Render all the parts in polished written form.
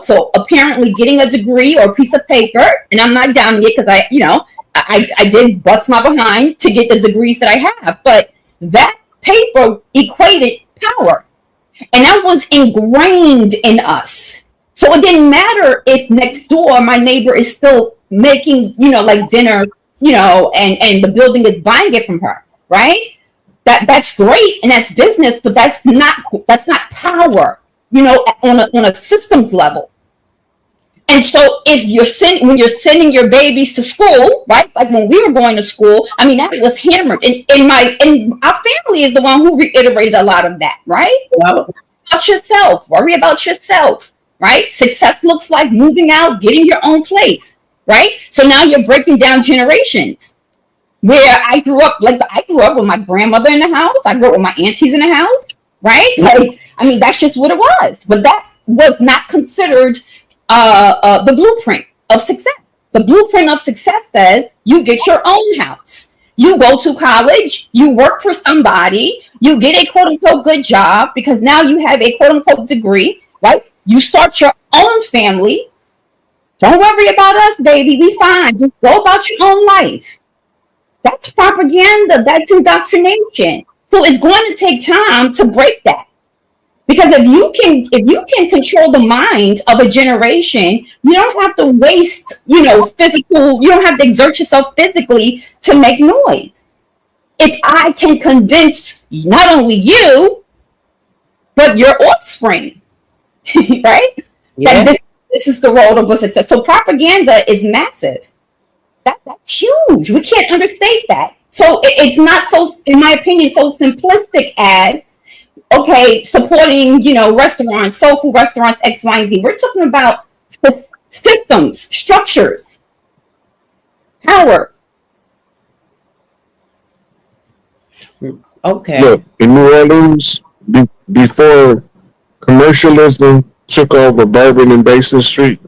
So apparently getting a degree or a piece of paper, and I'm not downing it because I did bust my behind to get the degrees that I have, but that paper equated power. And that was ingrained in us. So it didn't matter if next door my neighbor is still making, like dinner, and the building is buying it from her, right? That's great and that's business, but that's not power, on a systems level. And so if when you're sending your babies to school, right? Like when we were going to school, I mean, that was hammered. And our family is the one who reiterated a lot of that, right? Well, about yourself, worry about yourself, right? Success looks like moving out, getting your own place, right? So now you're breaking down generations. Where I grew up with my grandmother in the house. I grew up with my aunties in the house, right? Like, I mean, that's just what it was. But that was not considered the blueprint of success. The blueprint of success says you get your own house. You go to college, you work for somebody, you get a quote unquote good job because now you have a quote unquote degree, right? You start your own family. Don't worry about us, baby. We fine. Just go about your own life. That's propaganda. That's indoctrination. So it's going to take time to break that. Because if you can control the mind of a generation, you don't have to waste, you don't have to exert yourself physically to make noise. If I can convince not only you, but your offspring, right? Yeah. That this is the road of success. So propaganda is massive. That's huge. We can't understate that. So it's not so, in my opinion, so simplistic as, okay, supporting, restaurants, soul food restaurants, X, Y, and Z. We're talking about systems, structures, power. Okay. Look, in New Orleans, before commercialism took over Bourbon and Basin Street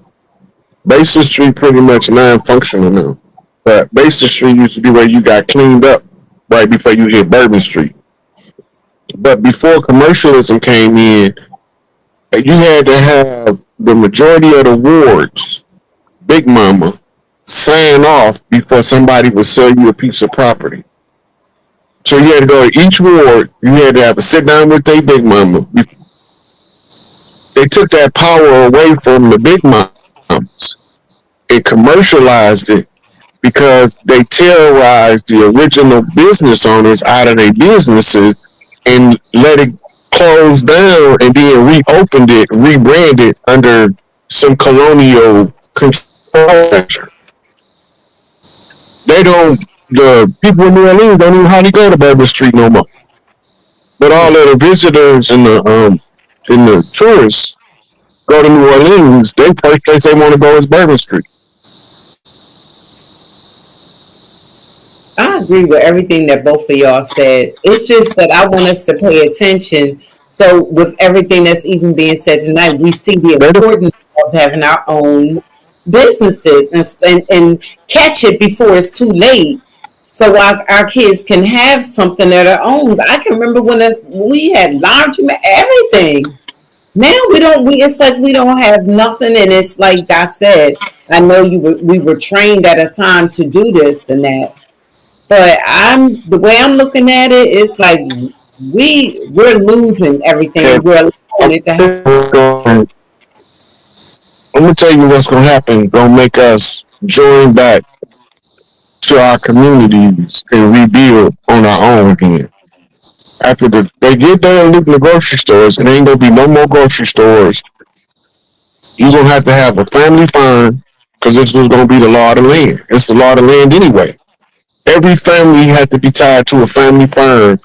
pretty much non-functional now. But Basin Street used to be where you got cleaned up right before you hit Bourbon Street. But before commercialism came in, you had to have the majority of the wards, Big Mama, sign off before somebody would sell you a piece of property. So you had to go to each ward, you had to have a sit down with their Big Mama. They took that power away from the Big Mamas and commercialized it because they terrorized the original business owners out of their businesses and let it close down and then reopened it, rebranded under some colonial control. The people in New Orleans don't even hardly go to Bourbon Street no more. But all of the visitors and the tourists go to New Orleans, their first place they want to go is Bourbon Street. I agree with everything that both of y'all said. It's just that I want us to pay attention. So with everything that's even being said tonight, we see the importance of having our own businesses and catch it before it's too late. So our kids can have something of their own. I can remember when we had laundromat, everything. Now it's like we don't have nothing, and it's like I said. I know we were trained at a time to do this and that, but the way I'm looking at it, it's like we're losing everything. We're allowing it to happen. I'm gonna tell you what's gonna happen. Gonna make us join back to our communities and rebuild on our own again. After they get done looking at the grocery stores, it ain't gonna be no more grocery stores. You're gonna have a family farm because this was gonna be the law of the land. It's the law of the land anyway. Every family had to be tied to a family farm,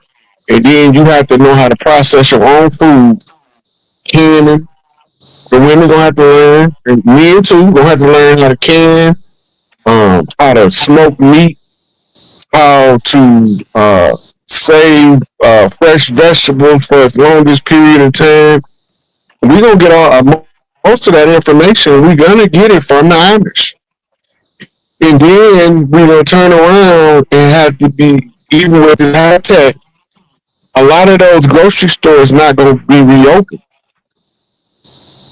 and then you have to know how to process your own food, canning. The women gonna have to learn, and men too, gonna have to learn how to can, how to smoke meat, how to save fresh vegetables for as longest period of time. We're gonna get most of that information. We're gonna get it from the Amish, and then we're gonna turn around and have to be, even with this high tech, a lot of those grocery stores not gonna be reopened.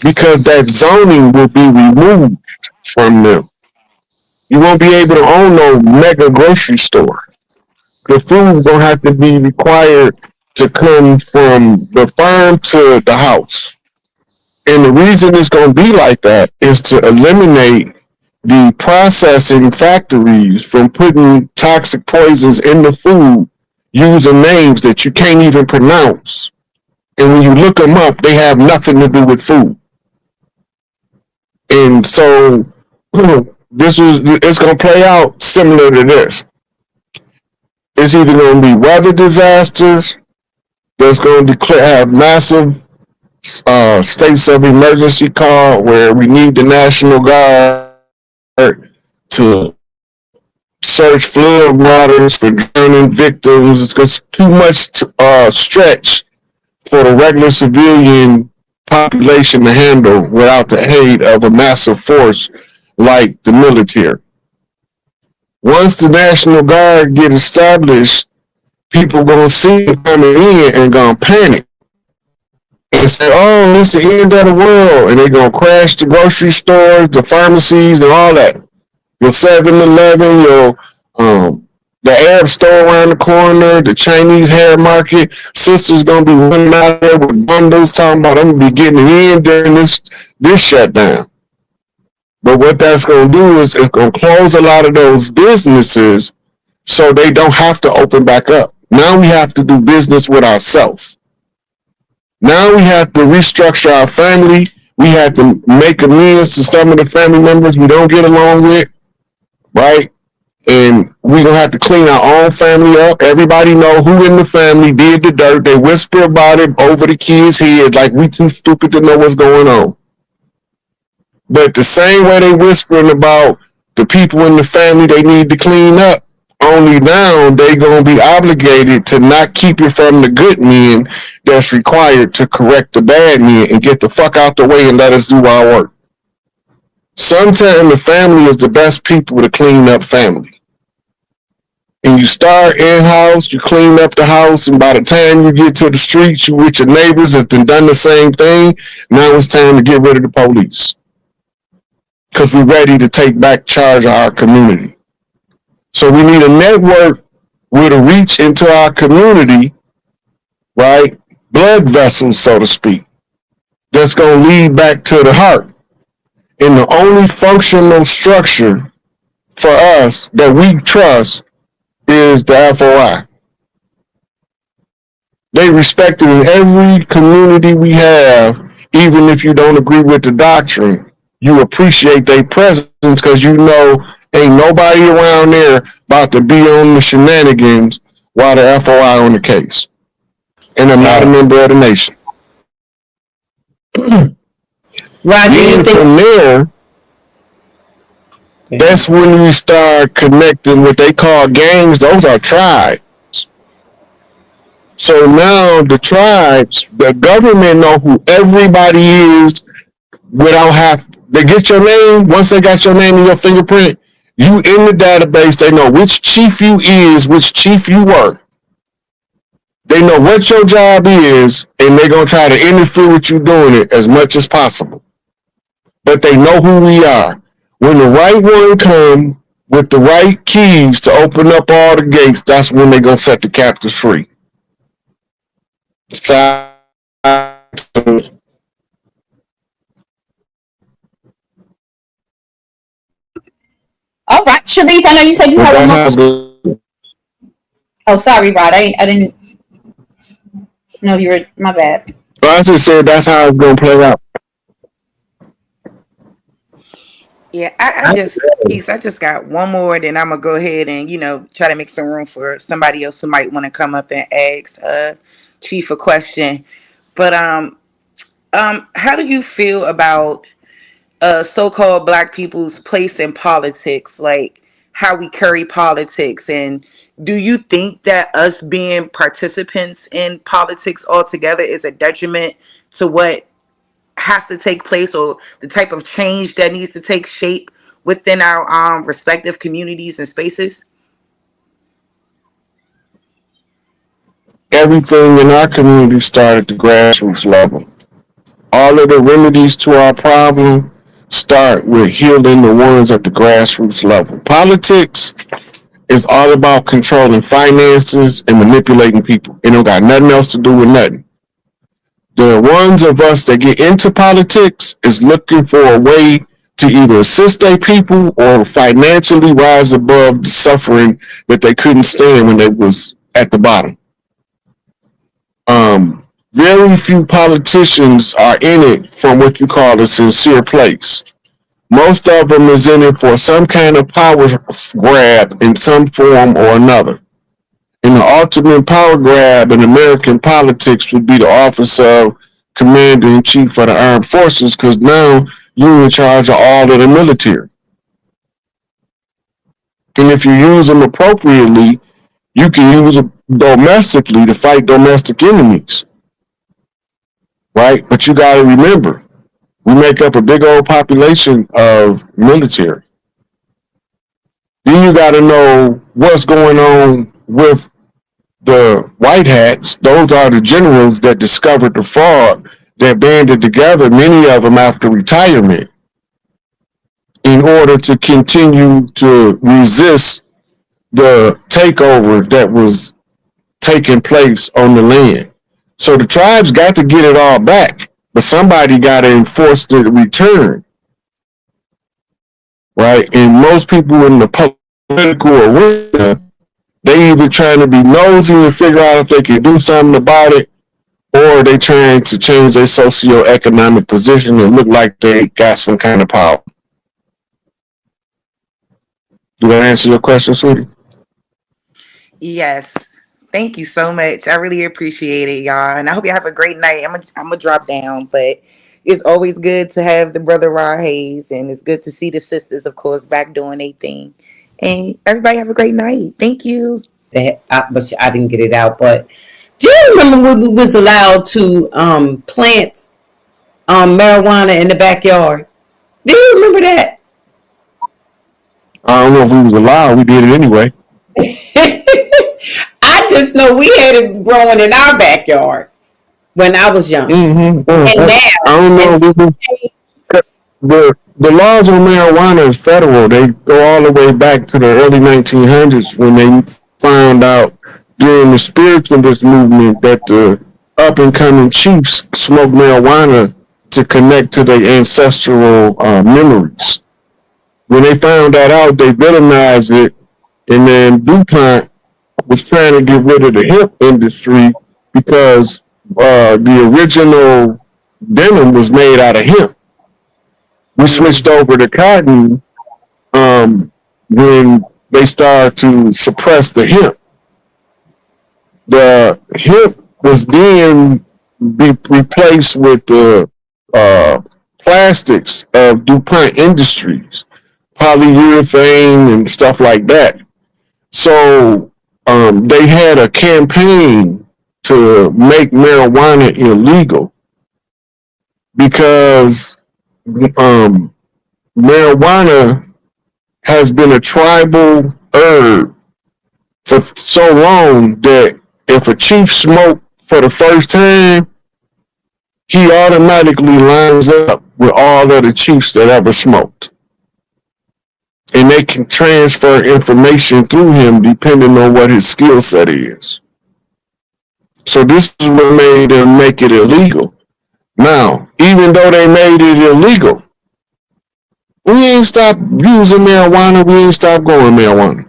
because that zoning will be removed from them. You won't be able to own no mega grocery store. The food gonna have to be required to come from the farm to the house. And the reason it's gonna be like that is to eliminate the processing factories from putting toxic poisons in the food using names that you can't even pronounce. And when you look them up, they have nothing to do with food. And so it's gonna play out similar to this. It's either gonna be weather disasters that's gonna declare have massive states of emergency call where we need the National Guard to search flood waters for drowning victims. It's just too much stretch for the regular civilian population to handle without the aid of a massive force like the military. Once the National Guard get established, people gonna see them coming in and gonna panic and say, "Oh, it's the end of the world," and they gonna crash the grocery stores, the pharmacies, and all that. Your 7-Eleven, your the Arab store around the corner, the Chinese hair market. Sisters gonna be running out there with bundles talking about I'm gonna be getting it in during this shutdown. But what that's gonna do is it's gonna close a lot of those businesses so they don't have to open back up. Now we have to do business with ourselves. Now we have to restructure our family. We have to make amends to some of the family members we don't get along with, right? And we're gonna have to clean our own family up. Everybody know who in the family did the dirt. They whisper about it over the kids' head like we too stupid to know what's going on. But the same way they whispering about the people in the family they need to clean up, only now they gonna be obligated to not keep it from the good men that's required to correct the bad men and get the fuck out the way and let us do our work. Sometimes the family is the best people to clean up family. And you start in-house, you clean up the house, and by the time you get to the streets, you with your neighbors that's done the same thing. Now it's time to get rid of the police. Because we're ready to take back charge of our community. So we need a network with a reach into our community, right? Blood vessels, so to speak, that's going to lead back to the heart. And the only functional structure for us that we trust is the FOI. They respect it in every community we have, even if you don't agree with the doctrine. You appreciate their presence because you know ain't nobody around there about to be on the shenanigans while the FOI on the case. And I'm not a member of the nation. Roger, Then from there, that's when we start connecting what they call gangs. Those are tribes. So now the tribes, the government know who everybody is without they get your name. Once they got your name and your fingerprint, you in the database. They know which chief you is, which chief you were. They know what your job is, and they're gonna try to interfere with you doing it as much as possible. But they know who we are. When the right one come with the right keys to open up all the gates, that's when they're gonna set the captives free. All right, Sharice, I know you said you had one more. Oh, sorry, Rod. I didn't know you were. My bad. I just said that's how it's gonna play out. Yeah, I just got one more, then I'm gonna go ahead and try to make some room for somebody else who might want to come up and ask Chief a question. But how do you feel about so-called Black people's place in politics, like how we carry politics, and do you think that us being participants in politics altogether is a detriment to what has to take place or the type of change that needs to take shape within our respective communities and spaces? Everything in our community started at the grassroots level. All of the remedies to our problem start with healing the ones at the grassroots level. Politics is all about controlling finances and manipulating people. It don't got nothing else to do with nothing. The ones of us that get into politics is looking for a way to either assist their people or financially rise above the suffering that they couldn't stand when they was at the bottom. Very few politicians are in it from what you call a sincere place. Most of them is in it for some kind of power grab in some form or another. And the ultimate power grab in American politics would be the office of Commander in Chief of the Armed Forces, because now you're in charge of all of the military. And if you use them appropriately, you can use them domestically to fight domestic enemies, right? But you got to remember, we make up a big old population of military. Then you got to know what's going on with the white hats. Those are the generals that discovered the fraud, that banded together, many of them after retirement, in order to continue to resist the takeover that was taking place on the land. So the tribes got to get it all back, but somebody got to enforce the return, right? And most people in the political arena, they either trying to be nosy and figure out if they can do something about it, or they trying to change their socioeconomic position and look like they got some kind of power. Do that answer your question, sweetie? Yes. Thank you so much. I really appreciate it, y'all. And I hope you have a great night. I'm gonna drop down, but it's always good to have the brother Rod Hayes, and it's good to see the sisters, of course, back doing their thing. And everybody have a great night. Thank you. But I didn't get it out. But do you remember when we was allowed to plant marijuana in the backyard? Do you remember that? I don't know if we was allowed. We did it anyway. I just know we had it growing in our backyard when I was young. Mm-hmm. And now, I don't know. The laws on marijuana is federal. They go all the way back to the early 1900s when they found out during the spiritualist movement that the up and coming chiefs smoked marijuana to connect to their ancestral memories. When they found that out, they villainized it, and then DuPont was trying to get rid of the hemp industry because the original denim was made out of hemp. We switched over to cotton when they started to suppress the hemp. The hemp was then replaced with the plastics of DuPont Industries, polyurethane and stuff like that. So they had a campaign to make marijuana illegal because marijuana has been a tribal herb for so long that if a chief smoked for the first time, he automatically lines up with all of the chiefs that ever smoked. And they can transfer information through him depending on what his skill set is. So this is what made them make it illegal. Now, even though they made it illegal, we ain't stopped using marijuana. We ain't stopped growing marijuana.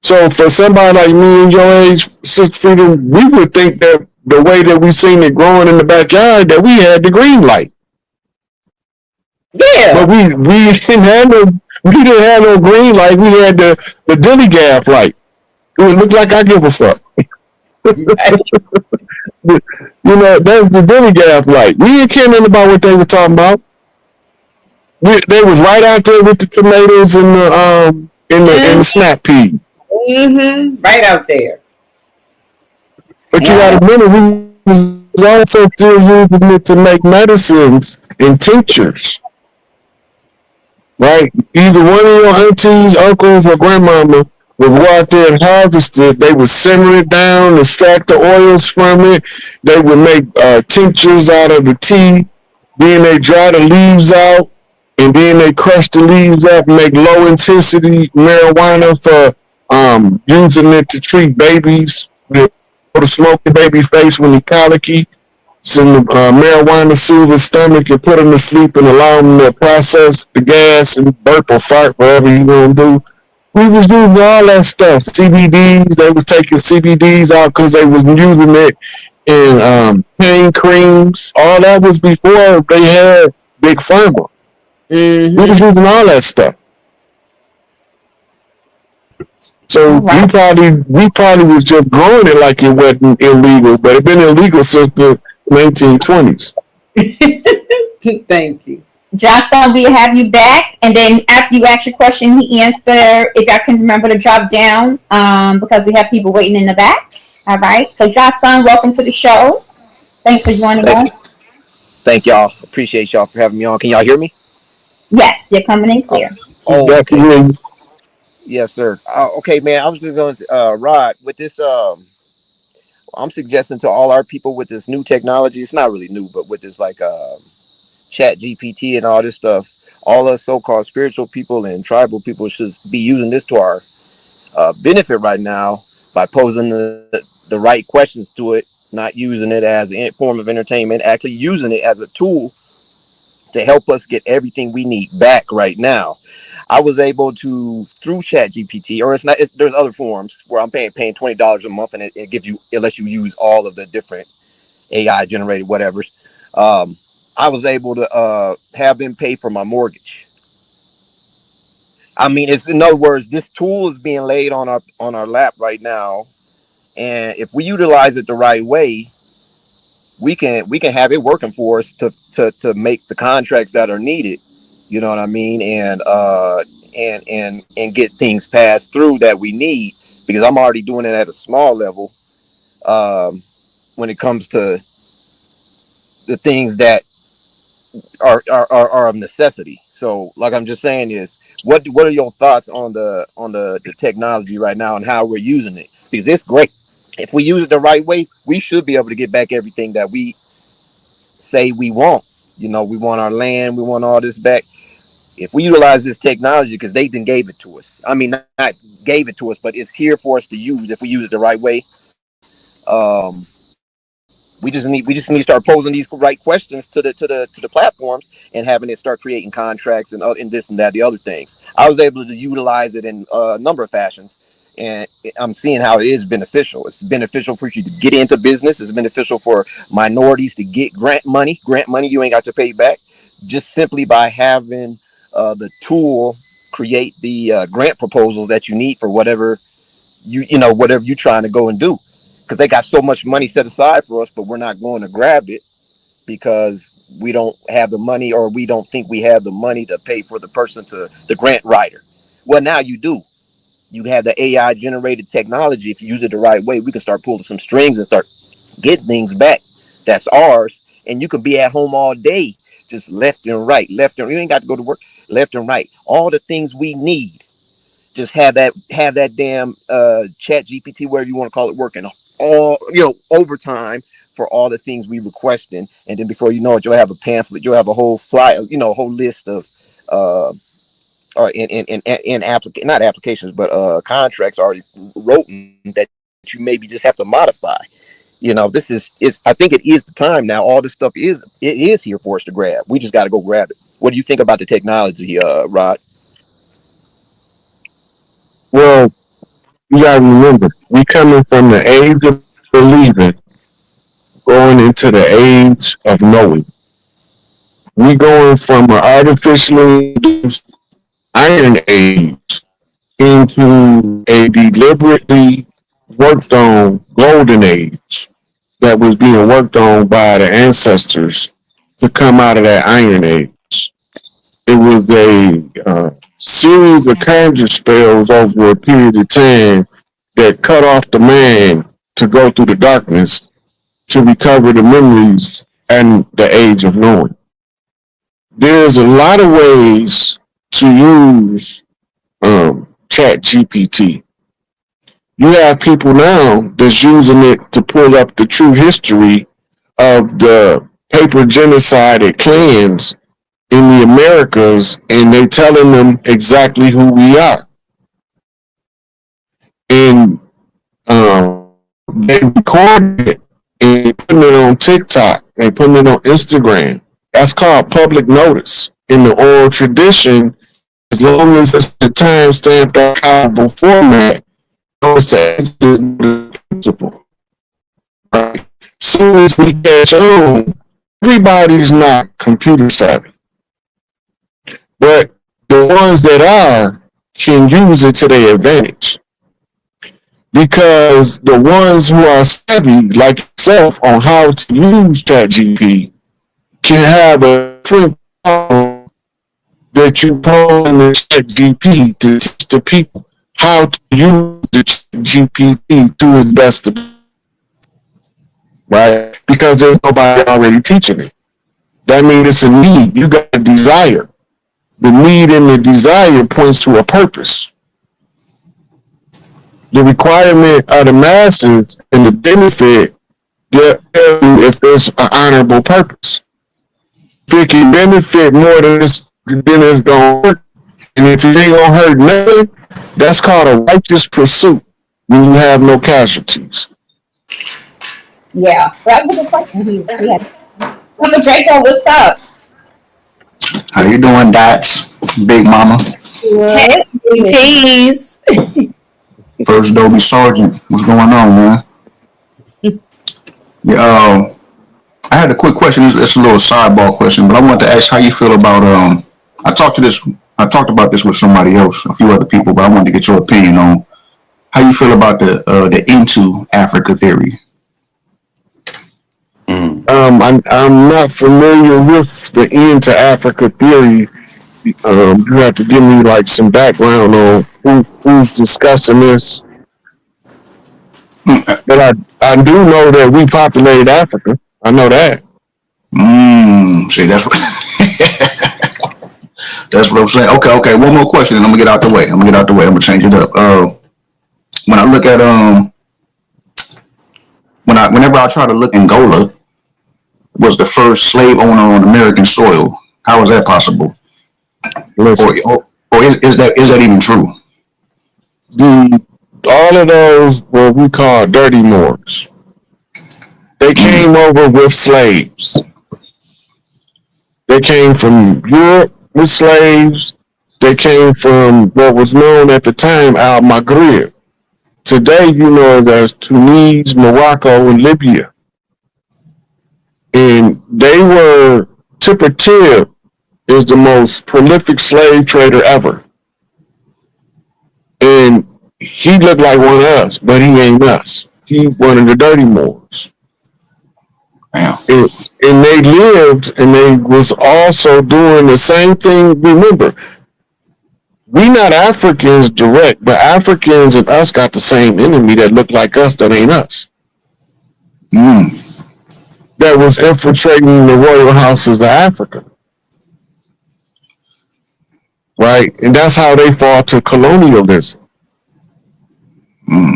So for somebody like me and your age, Sister Freedom, we would think that the way that we seen it growing in the backyard, that we had the green light. Yeah. But we didn't have no green light. We had the dilly gaff light. It would look like I give a fuck. You know, that's the dilly gaff light. We didn't care nothing about what they were talking about. They was right out there with the tomatoes and the snap pea. Mm-hmm. Right out there. But you got to remember, we was also still using it to make medicines and tinctures. Right? Either one of your aunties, uncles, or grandmama would go out there and harvest it. They would simmer it down, extract the oils from it. They would make tinctures out of the tea. Then they dry the leaves out, and then they crush the leaves up and make low intensity marijuana for using it to treat babies that go to smoking baby face when he colicky. Some marijuana soothe his stomach and put him to sleep and allow him to process the gas and burp or fart, whatever he gonna do. We was using all that stuff. CBDs, they was taking CBDs out because they was using it in pain creams. All that was before they had big pharma. We was Mm-hmm. using all that stuff. All So right. we probably was just growing it like it wasn't illegal, but it been illegal since the 1920s. Thank you. Johnston, we have you back, and then after you ask your question, he answer. If y'all can remember to drop down, because we have people waiting in the back. All right. So Johnston, welcome to the show. Thanks for joining Thank, us. thank y'all. Appreciate y'all for having me on. Can y'all hear me? Yes, you're coming in Oh, clear. oh, okay. Definitely. Yes, sir. Okay, man. I was just going to Rod with this. I'm suggesting to all our people with this new technology. It's not really new, but with this like Chat GPT and all this stuff, all us so-called spiritual people and tribal people should be using this to our benefit right now by posing the right questions to it, not using it as a form of entertainment, actually using it as a tool to help us get everything we need back right now. I was able to through Chat GPT, or it's not. There's other forms where I'm paying $20 a month, and it gives you, it lets you use all of the different AI generated whatever's. I was able to have them pay for my mortgage. I mean, it's in other words, this tool is being laid on our lap right now, and if we utilize it the right way, we can have it working for us to make the contracts that are needed. You know what I mean? And get things passed through that we need, because I'm already doing it at a small level um, when it comes to the things that are of necessity. So, like I'm just saying is, what are your thoughts on the technology right now and how we're using it? Because it's great. If we use it the right way, we should be able to get back everything that we say we want. You know, we want our land, we want all this back. If we utilize this technology, because they then gave it to us. I mean, not gave it to us, but it's here for us to use if we use it the right way. Um, we just need to start posing these right questions to the platforms and having it start creating contracts and this and that, the other things. I was able to utilize it in a number of fashions, and I'm seeing how it is beneficial. It's beneficial for you to get into business. It's beneficial for minorities to get grant money. Grant money you ain't got to pay back, just simply by having the tool create the grant proposals that you need for whatever whatever you're trying to go and do, because they got so much money set aside for us, but we're not going to grab it because we don't have the money, or we don't think we have the money to pay for the person, to the grant writer. Well, now you do. You have the AI generated technology. If you use it the right way, we can start pulling some strings and start getting things back that's ours, and you can be at home all day, just left and right, left and you ain't got to go to work, left and right, all the things we need. Just have that damn Chat GPT, whatever you want to call it, working all overtime for all the things we requesting, and then before you know it, you'll have a pamphlet, you'll have a whole fly, a whole list of uh or in not applications, but contracts already written that you maybe just have to modify. This is I think it is the time now. All this stuff is here for us to grab. We just got to go grab it. What do you think about the technology, Rod? Well, you gotta remember, we coming from the age of believing, going into the age of knowing. We going from an artificially induced iron age into a deliberately worked on golden age that was being worked on by the ancestors to come out of that iron age. It was a series of conjure spells over a period of time that cut off the man to go through the darkness to recover the memories and the age of knowing. There's a lot of ways to use Chat GPT. You have people now that's using it to pull up the true history of the paper genocided clans in the Americas, and they telling them exactly who we are. And they recorded it and putting it on TikTok. They putting it on Instagram. That's called public notice in the oral tradition. As long as it's the time stamped archival format, it's the principle. Right? Soon as we catch on, everybody's not computer savvy, but the ones that are can use it to their advantage. Because the ones who are savvy, like yourself, on how to use ChatGPT can have a different problem that you pose in the ChatGPT to teach the people how to use the GPT to its best ability, right? Because there's nobody already teaching it. That means it's a need. You got a desire. The need and the desire points to a purpose. The requirement of the masses and the benefit, they'll tell you if there's an honorable purpose. If it can benefit more than it's going to hurt, and if it ain't going to hurt nothing, that's called a righteous pursuit when you have no casualties. Yeah, that was a question he had. Brother Draco, what's up? How you doing, Dots? Big Mama. Hey, Peace. First Adobe Sergeant. What's going on, man? Yeah, I had a quick question. It's a little sidebar question, but I wanted to ask how you feel about I talked about this with somebody else, a few other people, but I wanted to get your opinion on how you feel about the into Africa theory. I'm not familiar with the end to Africa theory. You have to give me like some background on who's discussing this. But I do know that we populated Africa. I know that. See, that's what that's what I'm saying. Okay. One more question, and I'm gonna get out the way. I'm gonna change it up. When I look at whenever I try to look, Angola was the first slave owner on American soil. How is that possible? Listen, Or is that even true? all of those what we call dirty Moors. They came over with slaves. They came from Europe with slaves. They came from what was known at the time Al Maghrib. Today, you know, there's Tunis, Morocco, and Libya. And they were, Tipper Tip is the most prolific slave trader ever. And he looked like one of us, but he ain't us. He one of the dirty Moors. Damn. And they lived, and they was also doing the same thing. Remember, we not Africans direct, but Africans and us got the same enemy that look like us that ain't us. That was infiltrating the royal houses of Africa. Right? And that's how they fall to colonialism.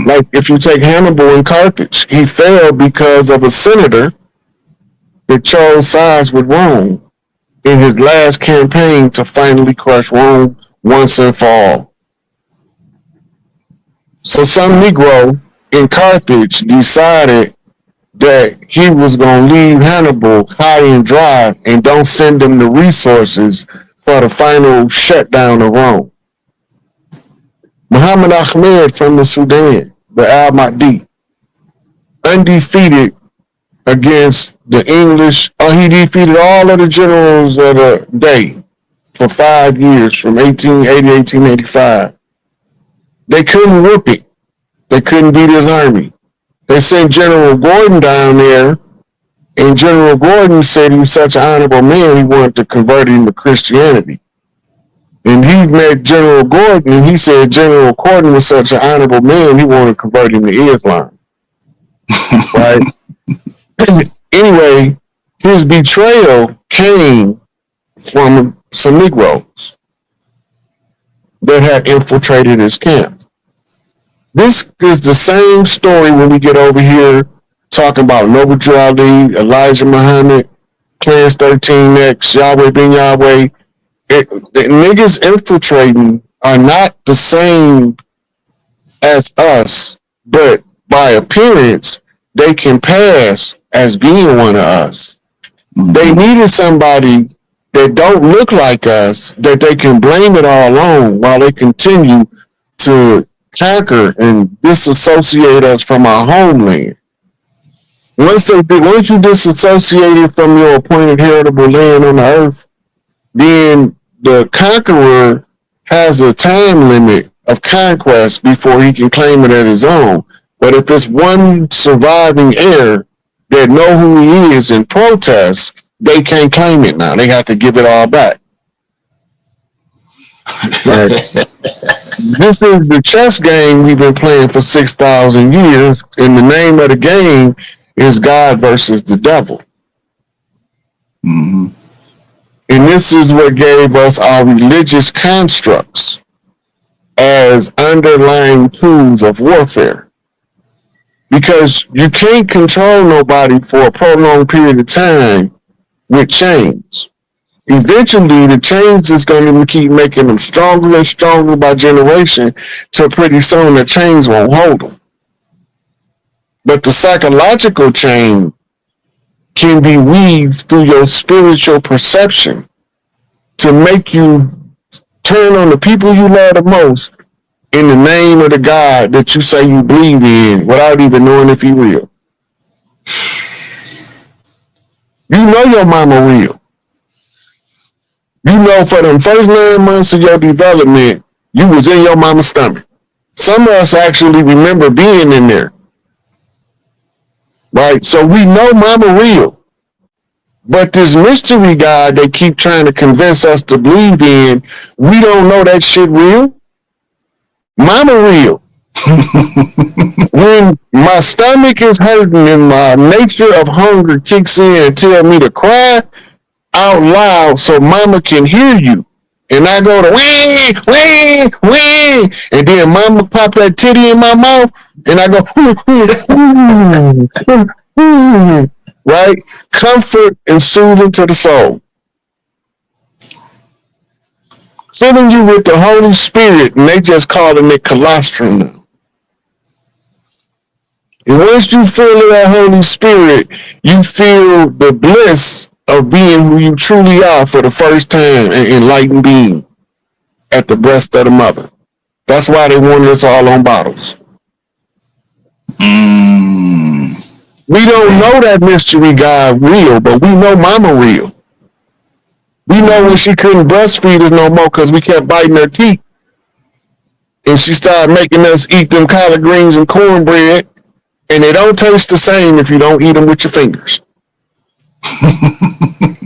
Like if you take Hannibal in Carthage, he fell because of a senator that chose sides with Rome in his last campaign to finally crush Rome once and for all. So some Negro in Carthage decided that he was going to leave Hannibal high and dry and don't send him the resources for the final shutdown of Rome. Muhammad Ahmed from the Sudan, the Al Mahdi, undefeated against the English. He defeated all of the generals of the day for 5 years, from 1880 to 1885. They couldn't whoop it. They couldn't beat his army. They sent General Gordon down there, and General Gordon said he was such an honorable man, he wanted to convert him to Christianity. And he met General Gordon, and he said General Gordon was such an honorable man, he wanted to convert him to Islam. Right? Anyway, his betrayal came from some Negroes that had infiltrated his camp. This is the same story when we get over here talking about Noble Drew Ali, Elijah Muhammad. Clarence 13X, Yahweh Ben Yahweh. The niggas infiltrating are not the same as us, but by appearance, they can pass as being one of us. They needed somebody that don't look like us that they can blame it all on while they continue to conquer and disassociate us from our homeland. Once you disassociate it from your appointed heritable land on the earth, then the conqueror has a time limit of conquest before he can claim it as his own. But if it's one surviving heir that know who he is and protest, they can't claim it now. They have to give it all back. Right. This is the chess game we've been playing for 6,000 years, and the name of the game is God versus the devil. Mm-hmm. And this is what gave us our religious constructs as underlying tools of warfare. Because you can't control nobody for a prolonged period of time with chains. Eventually, the chains is going to keep making them stronger and stronger by generation till pretty soon the chains won't hold them. But the psychological chain can be weaved through your spiritual perception to make you turn on the people you love the most in the name of the God that you say you believe in without even knowing if he real. You know your mama real. You know for them first 9 months of your development, you was in your mama's stomach. Some of us actually remember being in there. Right? So we know mama real. But this mystery God they keep trying to convince us to believe in, we don't know that shit real. Mama real. When my stomach is hurting and my nature of hunger kicks in and tell me to cry out loud so mama can hear you. And I go to wah, wah, wah, and then mama pop that titty in my mouth and I go right? Comfort and soothing to the soul. Filling you with the Holy Spirit, and they just calling it colostrum now. And once you feel that Holy Spirit, you feel the bliss of being who you truly are for the first time, an enlightened being at the breast of the mother. That's why they wanted us all on bottles. We don't know that mystery God real, but we know mama real. We know when she couldn't breastfeed us no more because we kept biting her teeth. And she started making us eat them collard greens and cornbread. And they don't taste the same if you don't eat them with your fingers.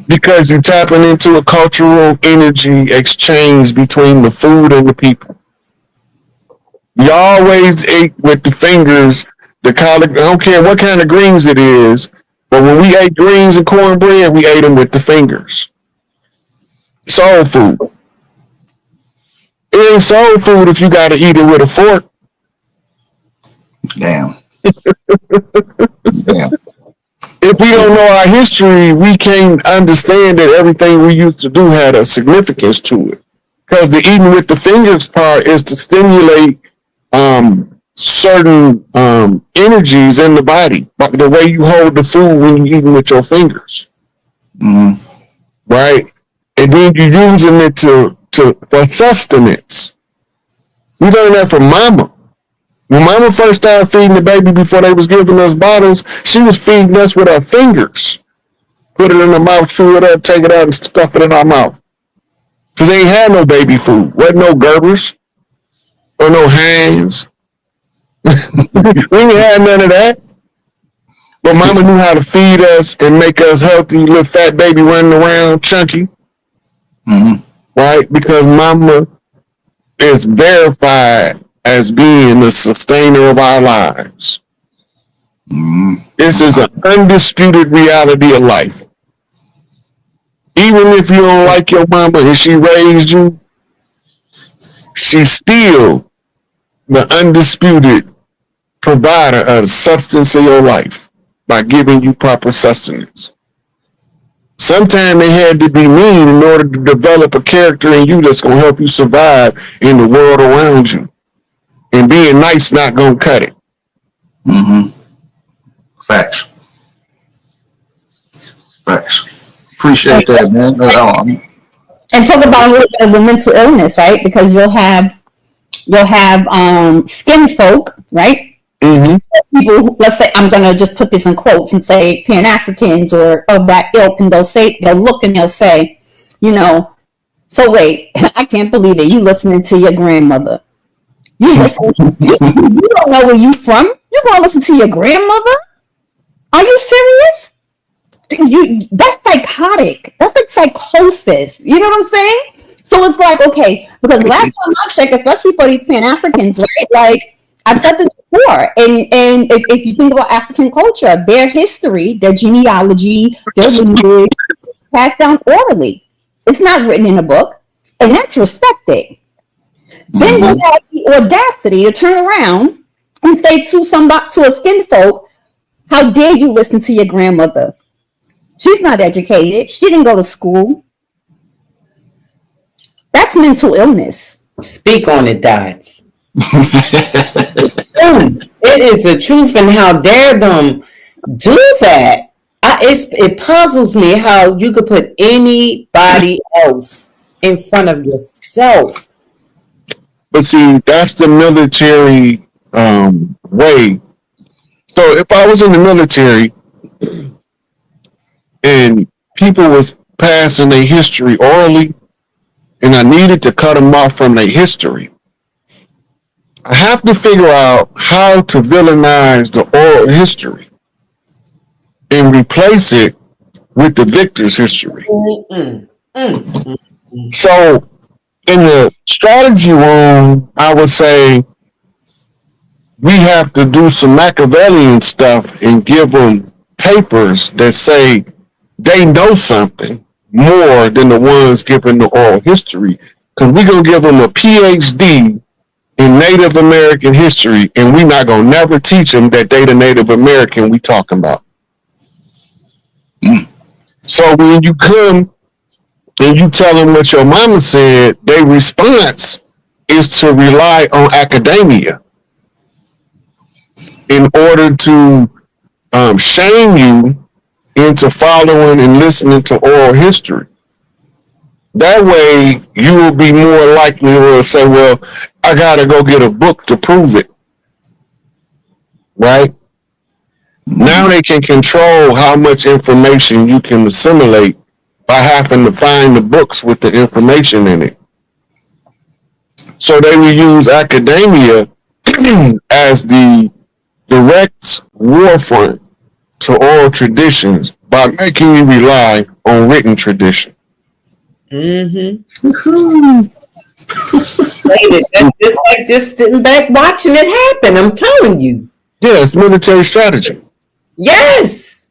Because you're tapping into a cultural energy exchange between the food and the people. We always ate with the fingers, the collard, I don't care what kind of greens it is, but when we ate greens and cornbread, we ate them with the fingers. Soul food. It ain't soul food if you got to eat it with a fork. Damn. Damn. If we don't know our history, we can't understand that everything we used to do had a significance to it. Because the eating with the fingers part is to stimulate certain energies in the body. The way you hold the food when you're eating with your fingers. Mm-hmm. Right? And then you're using it for sustenance. We learned that from mama. When mama first started feeding the baby before they was giving us bottles, she was feeding us with her fingers. Put it in her mouth, chew it up, take it out, and stuff it in our mouth. Because they ain't had no baby food. Wasn't no Gerbers or no Heinz. We ain't had none of that. But mama knew how to feed us and make us healthy, little fat baby running around, chunky. Mm-hmm. Right? Because mama is verified as being the sustainer of our lives. Mm-hmm. This is an undisputed reality of life. Even if you don't like your mama and she raised you, she's still the undisputed provider of the substance of your life by giving you proper sustenance. Sometimes they had to be mean in order to develop a character in you that's gonna help you survive in the world around you. And being nice not gonna cut it. Mm-hmm. Facts. Facts. Appreciate that, man. And talk about a little bit of the mental illness, right? Because you'll have skin folk, right? Mm-hmm. People who, let's say, I'm gonna just put this in quotes and say Pan Africans or of that ilk, and they'll look and they'll say, so wait, I can't believe it. You listening to your grandmother? You listen? you don't know where you from? You gonna listen to your grandmother? Are you serious? That's psychotic. That's like psychosis. You know what I'm saying? So it's like, okay, because last time I checked, especially for these Pan Africans, right? Like I've said this before, and if you think about African culture, their history, their genealogy, their lineage, passed down orally. It's not written in a book, and that's respected. Then we'll have the audacity to turn around and say to a skin folk, "How dare you listen to your grandmother? She's not educated. She didn't go to school." That's mental illness. Speak on it, Dots. It is the truth, and how dare them do that? It puzzles me how you could put anybody else in front of yourself. But see, that's the military way. So if I was in the military and people was passing their history orally, and I needed to cut them off from their history, I have to figure out how to villainize the oral history and replace it with the victor's history. So in the strategy room, I would say we have to do some Machiavellian stuff and give them papers that say they know something more than the ones given the oral history. Because we're going to give them a PhD in Native American history, and we're not going to never teach them that they the Native American we talking about. So when you come and you tell them what your mama said, their response is to rely on academia in order to shame you into following and listening to oral history. That way, you will be more likely to say, well, I got to go get a book to prove it. Right? Now they can control how much information you can assimilate by having to find the books with the information in it. So they will use academia as the direct war front to oral traditions by making you rely on written tradition. Just sitting back watching it happen. I'm telling you. Yeah, it's military strategy. Yes.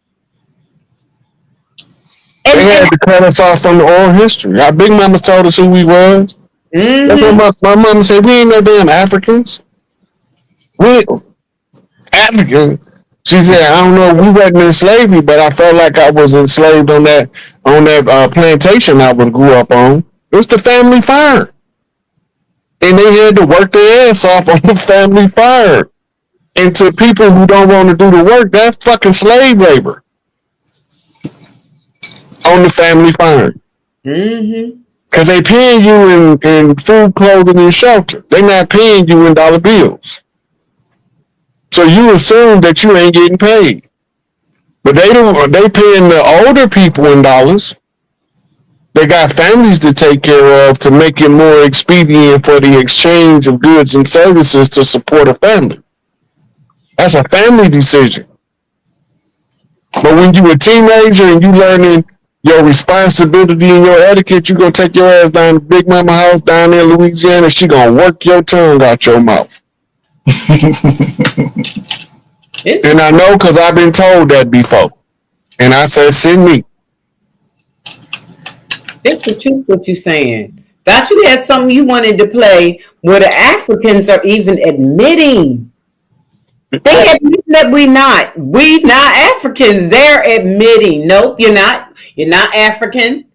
They had to cut us off from the oral history. Our big mamas told us who we was. That's what my mama said. We ain't no damn Africans. We African. She said, I don't know, we wasn't in slavery, but I felt like I was enslaved on that plantation I grew up on. It was the family farm. And they had to work their ass off on the family farm. And to people who don't want to do the work, that's fucking slave labor. On the family farm. Because they paying you in food, clothing, and shelter. They not paying you in dollar bills. So you assume that you ain't getting paid. But they paying the older people in dollars. They got families to take care of to make it more expedient for the exchange of goods and services to support a family. That's a family decision. But when you a teenager and you learning your responsibility and your etiquette, you gonna take your ass down to Big Mama house down there in Louisiana, she gonna work your tongue out your mouth. And I know because I've been told that before. And I said, send me. It's the truth what you're saying. Thought you had something you wanted to play where the Africans are even admitting. They admit that we not Africans. They're admitting, nope, you're not You're not African.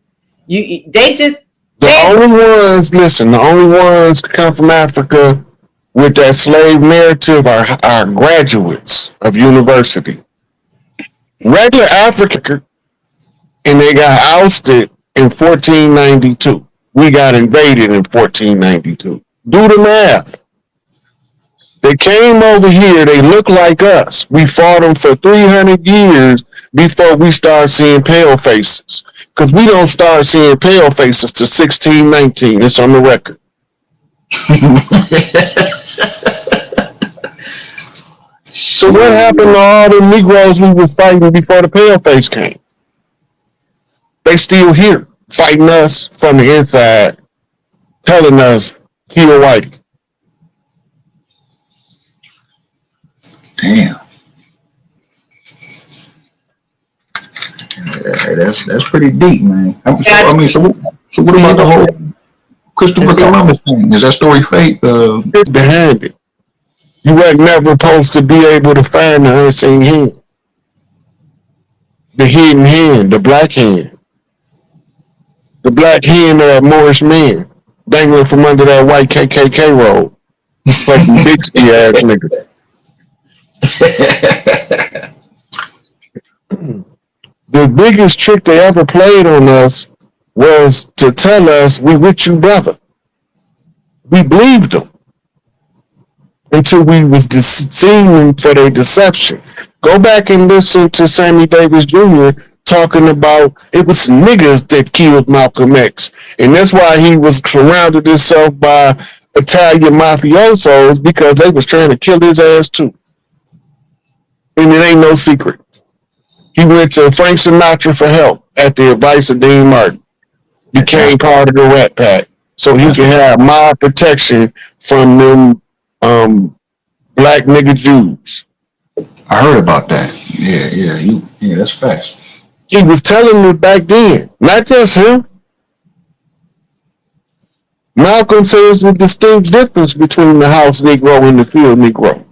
They just The only ones that come from Africa with that slave narrative are graduates of university. Regular African, and they got ousted in 1492. We got invaded in 1492. Do the math. They came over here. They look like us. We fought them for 300 years before we start seeing pale faces. Because we don't start seeing pale faces till 1619. It's on the record. So what happened to all the Negroes we were fighting before the pale face came? They still here fighting us from the inside, telling us kill whitey. Damn. Yeah, that's pretty deep, man. So what about the whole Christopher Columbus thing? Is that story fake? It's behind it. You were never supposed to be able to find the unseen hand, the hidden hand, the black hand of that Moorish man dangling from under that white KKK robe, fucking Bixby ass nigga. The biggest trick they ever played on us was to tell us we with you, brother. We believed them until we was deceived for their deception. Go back and listen to Sammy Davis Jr. talking about it was niggas that killed Malcolm X, and that's why he was surrounded himself by Italian mafiosos, because they was trying to kill his ass too. And it ain't no secret. He went to Frank Sinatra for help at the advice of Dean Martin. Became part of the Rat Pack, so he could have mob protection from them black nigga Jews. I heard about that. Yeah, that's facts. He was telling me back then, not just him. Malcolm says a distinct difference between the house Negro and the field Negro.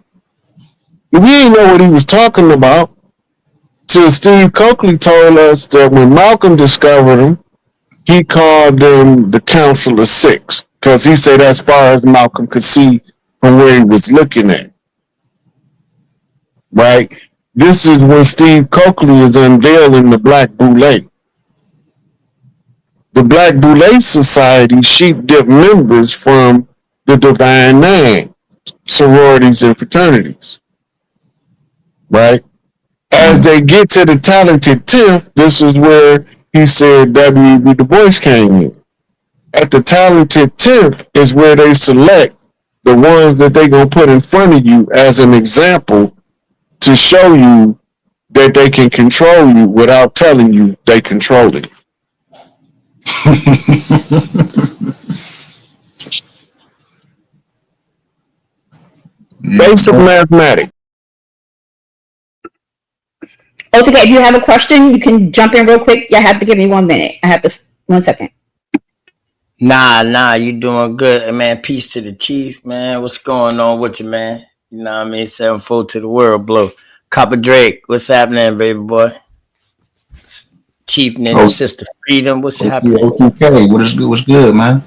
We didn't know what he was talking about till Steve Coakley told us that when Malcolm discovered him, he called them the Council of Six, because he said as far as Malcolm could see from where he was looking at. Right? This is when Steve Coakley is unveiling the Black Boule. The Black Boule Society sheep dip members from the Divine Nine sororities and fraternities. Right? As they get to the Talented Tenth, this is where he said W.E.B. Du Bois came in. At the Talented Tenth is where they select the ones that they gonna put in front of you as an example to show you that they can control you without telling you they control it. Basic mathematics. OTK, if you have a question, you can jump in real quick. You have to give me 1 minute. I have to 1 second. Nah, you doing good, man. Peace to the chief, man. What's going on with you, man? You know what I mean? 7-4 to the world, blow. Copper Drake, what's happening, baby boy? Chief Ninja, Sister Freedom, what's happening? OTK, what's good, man?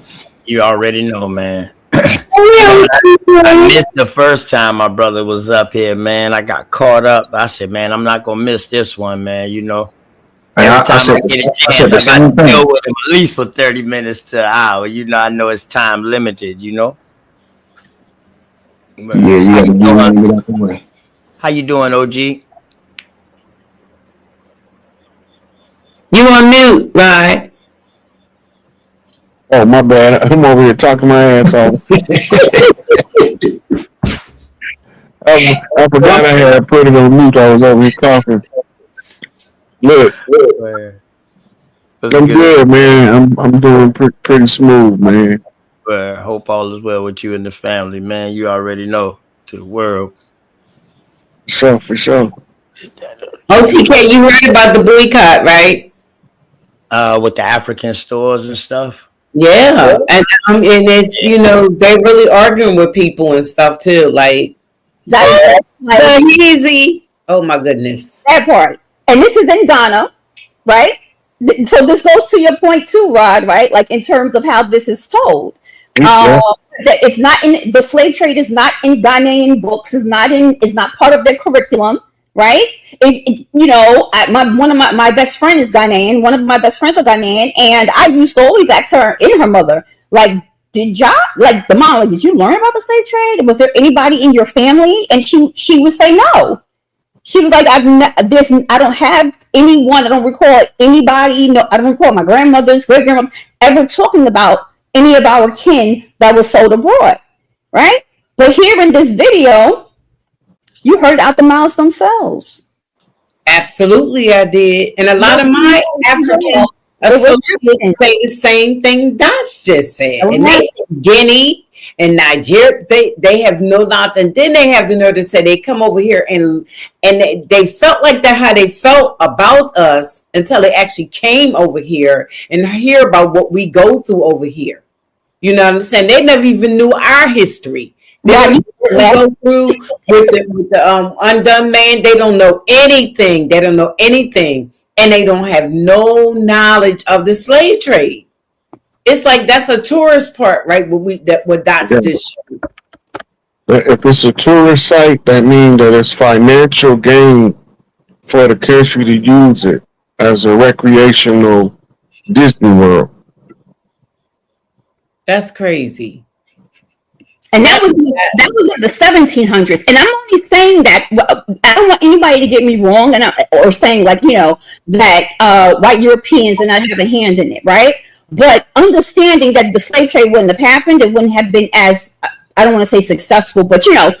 You already know, man. I missed the first time my brother was up here, man. I got caught up. I said, man, I'm not gonna miss this one, man. You know, every time I get a chance, I got to deal with him at least for 30 minutes to an hour. You know, I know it's time limited. You know. But yeah, you got to get out the way. How you doing, OG? You on mute, right? Oh, my bad. I'm over here talking my ass off. I forgot I had put it on mute. I was over here coughing. Look, I'm good, man. I'm doing pretty smooth, man. Hope all is well with you and the family, man. You already know, to the world. For sure. OTK, you heard about the boycott, right? With the African stores and stuff. Yeah, and it's they're really arguing with people and stuff too, like easy. Oh my goodness, that part. And this is in Ghana, right? So this goes to your point too, Rod, right? Like in terms of how this is told. Yeah. That it's not in the slave trade is not in Ghanaian books, is not part of their curriculum, right? You know, one of my best friend is Ghanaian, one of my best friends are Ghanaian, and I used to always ask her and her mother, like, did y'all, like the mom, like, did you learn about the slave trade? Was there anybody in your family? And she would say no. She was like, I don't have anyone. I don't recall anybody. No, I don't recall my grandmother's great grandmother ever talking about any of our kin that was sold abroad, right? But here in this video, you heard out the mouths themselves. Absolutely, I did. And a lot of my African associates say the same thing Dots just said. And they said Guinea and Nigeria, they have no knowledge. And then they have the nerve to say they come over here and they felt like that how they felt about us until they actually came over here and hear about what we go through over here. You know what I'm saying? They never even knew our history. They go through with the undone man. They don't know anything. They don't know anything. And they don't have no knowledge of the slave trade. It's like that's a tourist part, right? What Dots just showed. If it's a tourist site, that means that it's financial gain for the country to use it as a recreational Disney World. That's crazy. And that was in the 1700s. And I'm only saying that I don't want anybody to get me wrong, or saying like, you know, that white Europeans did not have a hand in it, right? But understanding that the slave trade wouldn't have happened, it wouldn't have been as, I don't want to say successful, but you know,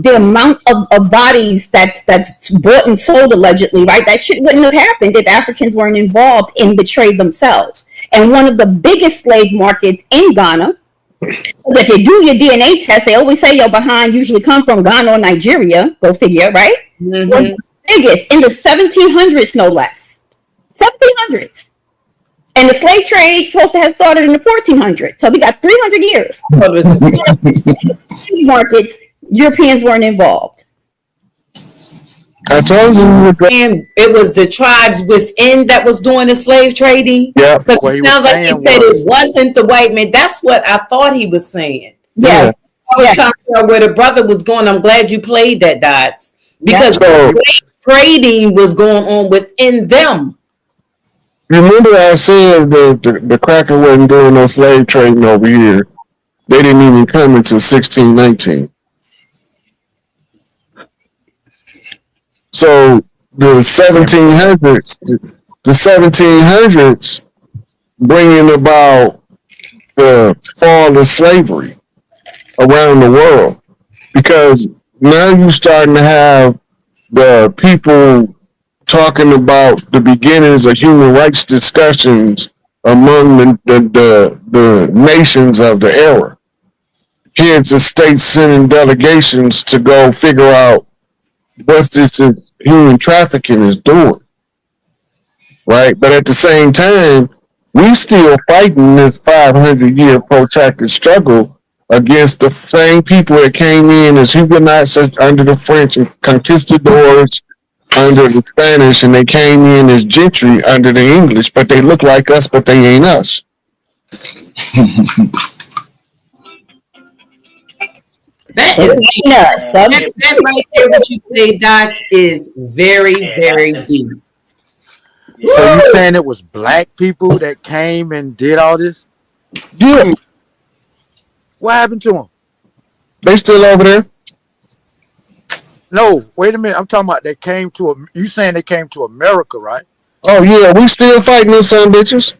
the amount of bodies that's bought and sold allegedly, right? That shit wouldn't have happened if Africans weren't involved in the trade themselves. And one of the biggest slave markets in Ghana, if you do your DNA test, they always say your behind usually come from Ghana or Nigeria. Go figure, right? Mm-hmm. Was the biggest in the 1700s, no less. 1700s. And the slave trade is supposed to have started in the 1400s. So we got 300 years. Markets, Europeans weren't involved. I told you. And it was the tribes within that was doing the slave trading. Yeah. Because it sounds like he said it wasn't the white man. That's what I thought he was saying. Yeah. I was trying to figure out where the brother was going. I'm glad you played that, Dots. Because slave trading was going on within them. Remember I said the cracker wasn't doing no slave trading over here. They didn't even come until 1619. So the 1700s bringing about the fall of slavery around the world, because now you're starting to have the people talking about the beginnings of human rights discussions among the nations of the era. Heads of states sending delegations to go figure out what this human trafficking is doing, right? But at the same time, we still fighting this 500-year protracted struggle against the same people that came in as Huguenots under the French and conquistadors under the Spanish, and they came in as gentry under the English, but they look like us, but they ain't us. That right there, what you say, Dots, is very, very deep. So you saying it was black people that came and did all this? Yeah. What happened to them? They still over there? No, wait a minute. I'm talking about they came to you saying they came to America, right? Oh yeah, we still fighting them son bitches.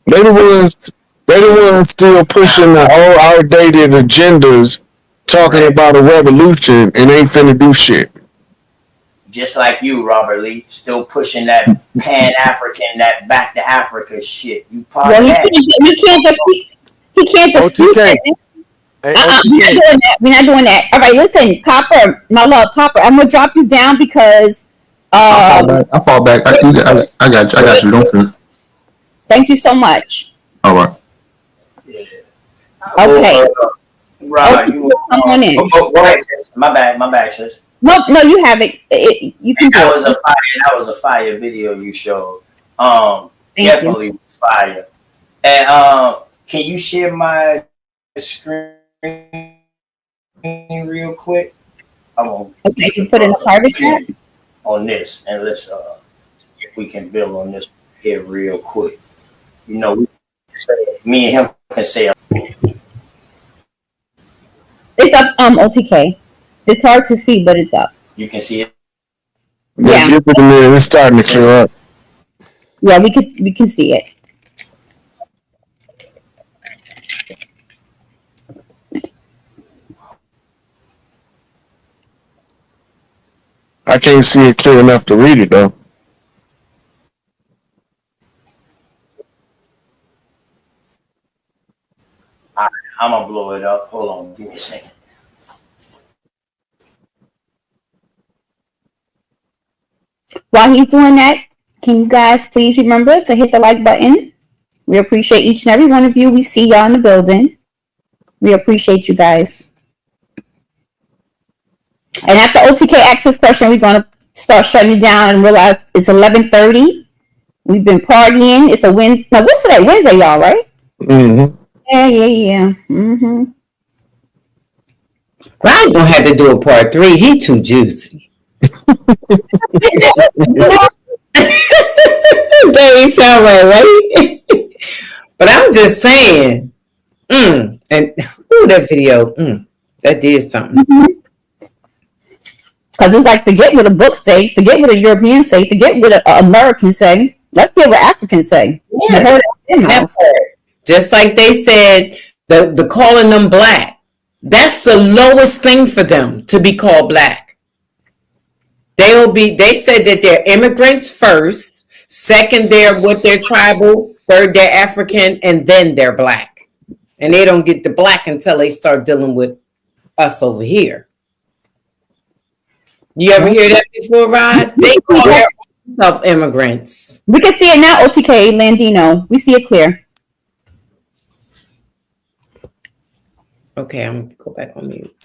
They the ones still pushing the old outdated agendas, talking about a revolution and ain't finna do shit. Just like you, Robert Lee, still pushing that Pan-African, that back to Africa shit. You part of that. He can't dispute that. We're not doing that. All right, listen, Copper, my love, Copper, I'm gonna drop you down because I fall back. I got you. Don't trip. Thank you so much. All right. Yeah. Okay. Right. You come on in. Go ahead, sis. My bad, sis. No, you have it. You can do That it. was a fire. That was a fire video you showed. Thank you. Definitely was fire. And can you share my screen real quick? I'm gonna Okay, put the you put in a brother private chat. on this, and let's see if we can build on this here real quick. You know, me and him can say It's up. OTK. It's hard to see, but it's up. you can see it. Yeah. Give it a minute. It's starting to clear up. Yeah, we can see it. I can't see it clear enough to read it though. I'm gonna blow it up. Hold on, give me a second. While he's doing that, can you guys please remember to hit the like button? We appreciate each and every one of you. We see y'all in the building. We appreciate you guys. And after OTK asks this question, we're gonna start shutting it down and realize it's 11:30. We've been partying. It's a Wednesday. Now what's today? Wednesday, y'all, right? Mm-hmm. Yeah. Mm-hmm. Ryan gonna have to do a part 3. He too juicy. Baby sound right? But I'm just saying. And that video. That did something. Because it's like, forget what a book say, forget what a European say, forget what an American say. Let's hear what Africans say. Yes. Just like they said, the calling them black. That's the lowest thing for them, to be called black. They said that they're immigrants first, second they're with their tribal, third they're African, and then they're black. And they don't get the black until they start dealing with us over here. You ever hear that before, Rod? They call themselves immigrants. We can see it now, OTK, Landino. We see it clear. Okay, I'm gonna go back on mute.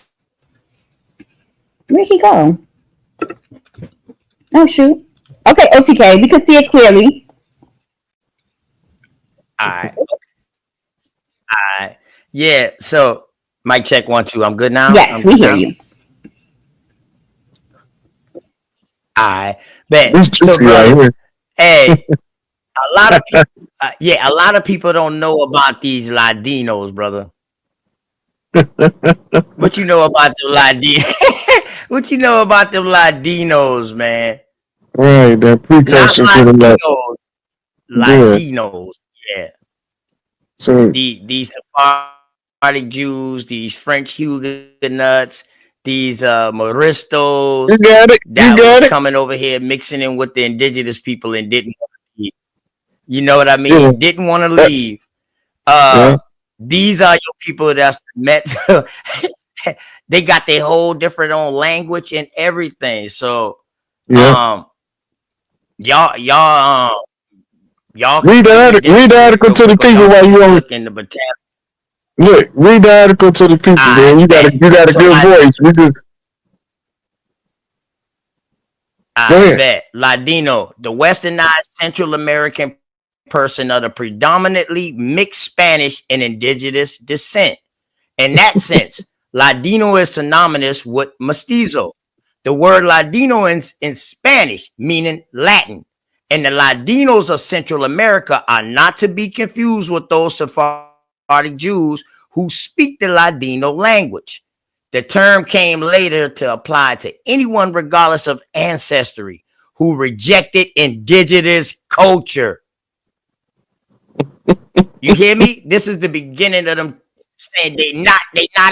Where'd he go? Oh, shoot. Okay, OTK, we can see it clearly. All right. Yeah, so mic check 1 2. I'm good now? Yes, we hear you. All right. Bet. So, brother, hey, a lot of people, a lot of people don't know about these Latinos, brother. What you know about the Latinos? What you know about them Latinos, man? Right, that precursor to the Latinos, yeah. So these Sephardic Jews, these French Huguenots, these Moristos, you got it. that was coming over here mixing in with the indigenous people and didn't want to leave. You know what I mean? Yeah. Didn't want to leave. These are your people that's met. They got their whole different own language and everything. So y'all read the article to the people while you on in the botanical. Look, read the article to the people, man. You got a good voice. We just I bet. Ladino, the westernized Central American person of the predominantly mixed Spanish and indigenous descent. In that sense, Ladino is synonymous with mestizo. The word Ladino in Spanish, meaning Latin. And the Ladinos of Central America are not to be confused with those Sephardic Jews who speak the Ladino language. The term came later to apply to anyone regardless of ancestry who rejected indigenous culture. You hear me? This is the beginning of them saying they not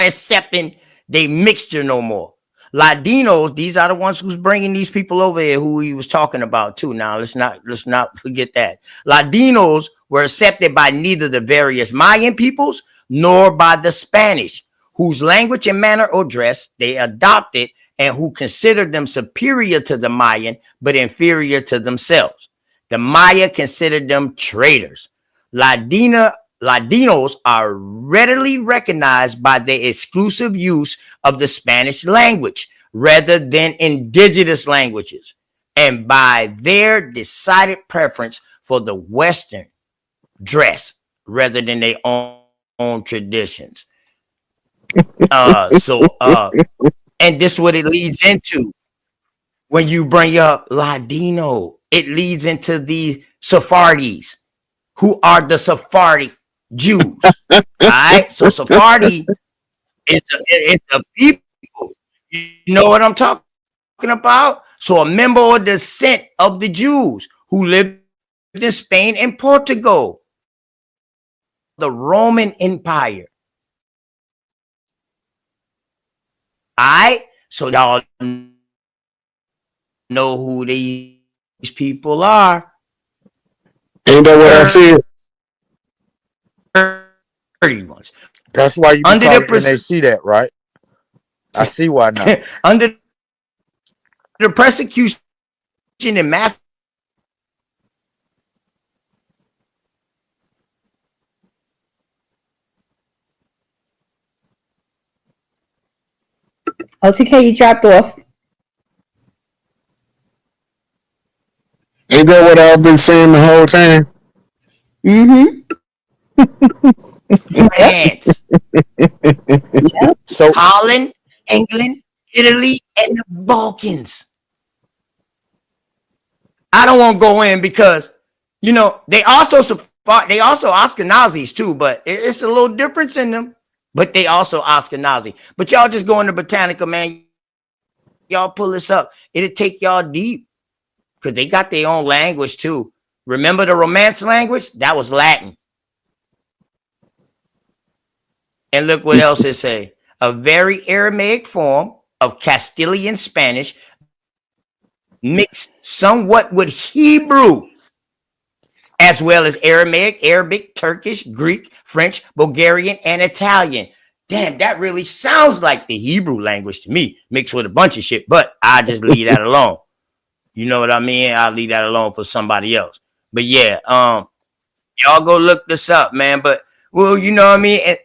accepting they mixture no more. Latinos, these are the ones who's bringing these people over here who he was talking about too. Now let's not forget that Latinos were accepted by neither the various Mayan peoples nor by the Spanish, whose language and manner or dress they adopted and who considered them superior to the Mayan but inferior to themselves. The Maya considered them traitors. Latinos are readily recognized by their exclusive use of the Spanish language, rather than indigenous languages, and by their decided preference for the Western dress rather than their own traditions. And this is what it leads into when you bring up Ladino. It leads into the Sephardi's, who are the Sephardic Jews. All right, so Sephardi is a people. You know what I'm talking about? So a member or descent of the Jews who lived in Spain and Portugal, the Roman Empire. All right, so y'all know who these people are. Ain't that what I said? Dirty ones. That's why you be Under talking and they see that, right? I see why now. Under the persecution and mass. OTK, you dropped off. Ain't that what I've been saying the whole time? Mm-hmm. France. Yep. So Holland, England, Italy, and the Balkans. I don't want to go in because, you know, they also Ashkenazis too, but it's a little difference in them. But they also Ashkenazi. But y'all just go into Britannica, man. Y'all pull this up. It'll take y'all deep because they got their own language too. Remember the Romance language? That was Latin. And look what else it say. A very Aramaic form of Castilian Spanish mixed somewhat with Hebrew, as well as Aramaic, Arabic, Turkish, Greek, French, Bulgarian, and Italian. Damn, that really sounds like the Hebrew language to me, mixed with a bunch of shit, but I just leave that alone. You know what I mean? I'll leave that alone for somebody else. But yeah, y'all go look this up, man. But, well, you know what I mean?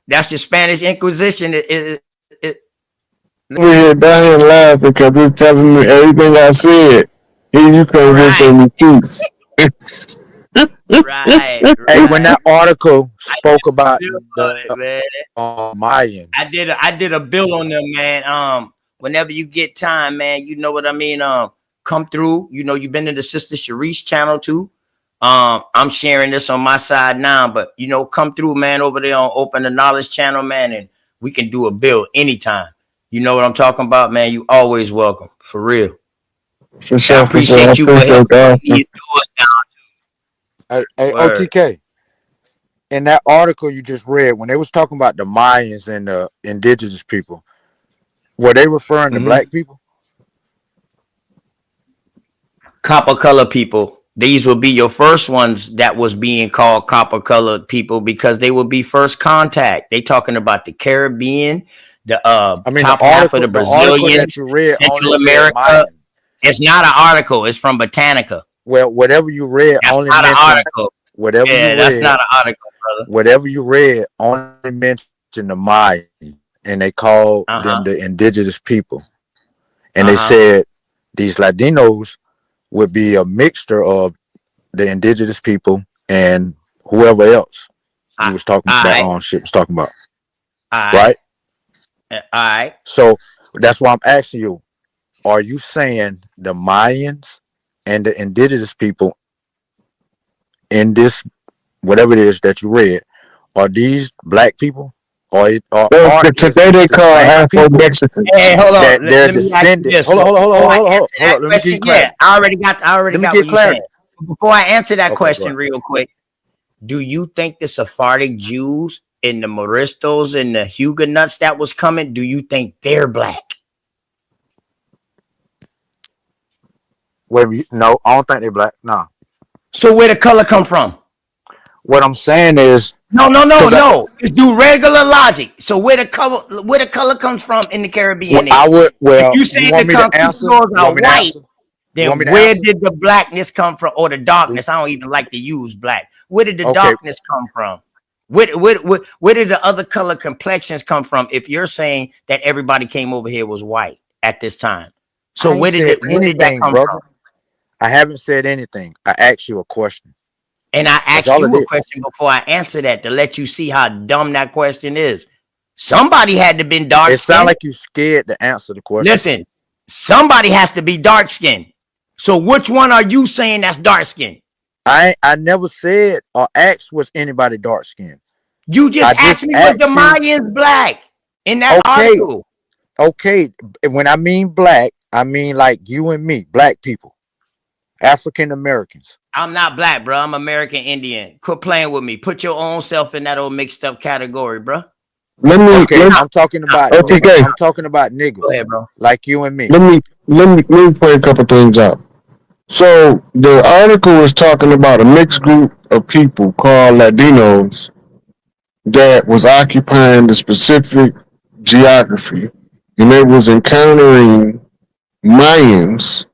That's the Spanish Inquisition. We're here dying laughing because it's telling me everything I said. Here you come with some receipts. Right. hey, when that article spoke about man. Mayans, I did a bill on them, man. Whenever you get time, man, you know what I mean. Come through. You know, you've been to the Sister Sharice channel too. I'm sharing this on my side now, but you know, come through, man, over there on Open the Knowledge channel, man, and we can do a bill anytime. You know what I'm talking about, man. You always welcome, for real. For sure, I appreciate you for helping these doors down. hey, Word. OTK. In that article you just read, when they was talking about the Mayans and the indigenous people, were they referring to black people? Copper color people. These will be your first ones that was being called copper colored people because they will be first contact. They talking about the Caribbean, the top half of the Brazilians, that you read Central only America. It's not an article. It's from Britannica. Well, whatever you read That's only not an mentioned article. whatever Yeah, you that's read. not an article, brother. Whatever you read only mentioned the Mayans, and they called them the indigenous people. And they said these Latinos would be a mixture of the indigenous people and whoever else you was talking that shit was talking about. Right? All right. So that's why I'm asking you, are you saying the Mayans and the indigenous people in this whatever it is that you read, are these black people? Or today they call Afro Mexicans. Hey, hold on. They're Let me ask you descended. this. Hold on. Let me get Yeah, clarity. I already got what you saying. Before I answer that question real quick, do you think the Sephardic Jews and the Moristos and the Huguenots that was coming, do you think they're black? Wait, no, I don't think they're black. No. So where the color come from? What I'm saying is no. Just do regular logic. So where the color comes from in the Caribbean? If you say the conquistadors are white, then where did the blackness come from, or the darkness? I don't even like to use black. Where did the darkness come from? Where did the other color complexions come from? If you're saying that everybody came over here was white at this time, so I ain't said where did that anything, come brother. from? I haven't said anything. I asked you a question. And I That's asked all it you a did. question before I answer that to let you see how dumb that question is. Somebody had to been dark It sounds skinned. like you scared to answer the question. Listen, somebody has to be dark skinned. So which one are you saying that's dark skinned? I never said or asked was anybody dark skinned. You just I asked just me was the asked you, Mayans black in that okay, article. okay. When I mean black, I mean like you and me, black people, African Americans. I'm not black, bro. I'm American Indian. Quit playing with me. Put your own self in that old mixed up category, bro. Let me Okay, let I'm talking about okay. I'm talking about Go niggas ahead, bro. like you and me. Let me point a couple things out. So the article is talking about a mixed group of people called Latinos that was occupying the specific geography, and it was encountering Mayans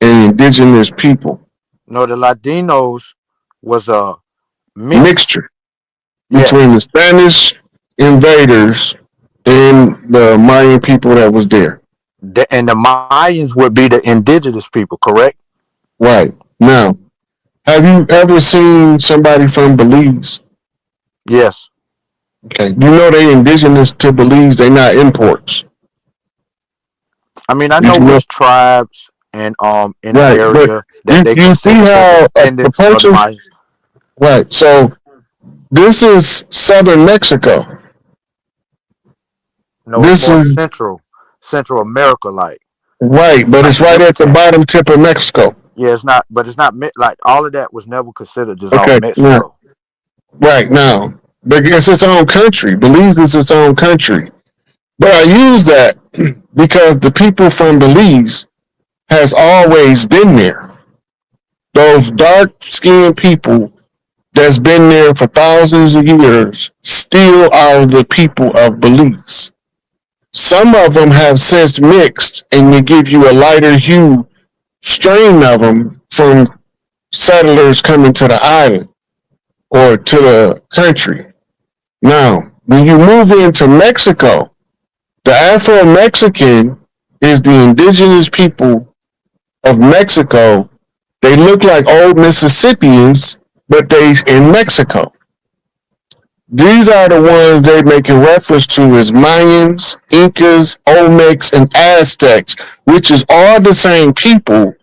and indigenous people. No, the Latinos was a mix. Mixture between Yes. the Spanish invaders and the Mayan people that was there. And the Mayans would be the indigenous people, correct? Right. Now, have you ever seen somebody from Belize? Yes. Okay. You know they indigenous to Belize, they not imports. I mean, I Did know you know? which tribes and in the Right. But area that you, they you see consider the how a descendants of the person, Mayans. right. So this is southern Mexico. No, it's This more is Central America, right, but like it's right at the Yucatan. bottom tip of Mexico. Yeah, it's not, but it's not like all of that was never considered just all Okay. Now, Mexico. right now, but it's its own country. Belize is its own country. But I use that because the people from Belize has always been there. Those dark skinned people that's been there for thousands of years still are the people of Belize. Some of them have since mixed and they give you a lighter hue strain of them from settlers coming to the island or to the country. Now, when you move into Mexico, the Afro Mexican is the indigenous people of Mexico. They look like old Mississippians, but they in Mexico. These are the ones they making reference to as Mayans, Incas, Olmecs, and Aztecs, which is all the same people,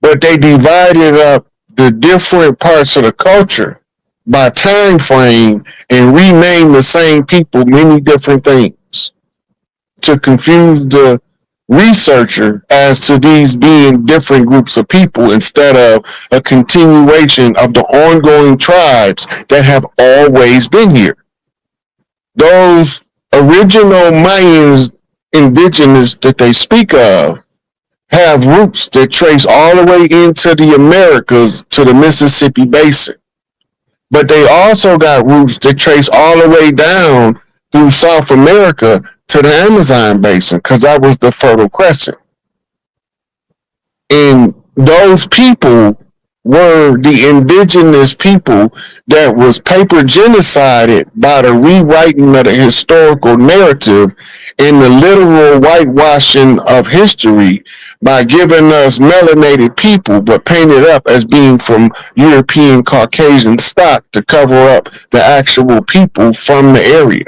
but they divided up the different parts of the culture by time frame and renamed the same people many different things to confuse the researcher as to these being different groups of people instead of a continuation of the ongoing tribes that have always been here. Those original Mayans indigenous that they speak of have roots that trace all the way into the Americas to the Mississippi Basin. But they also got roots that trace all the way down through South America to the Amazon basin because that was the Fertile Crescent. And those people were the indigenous people that was paper genocided by the rewriting of the historical narrative and the literal whitewashing of history by giving us melanated people but painted up as being from European Caucasian stock to cover up the actual people from the area.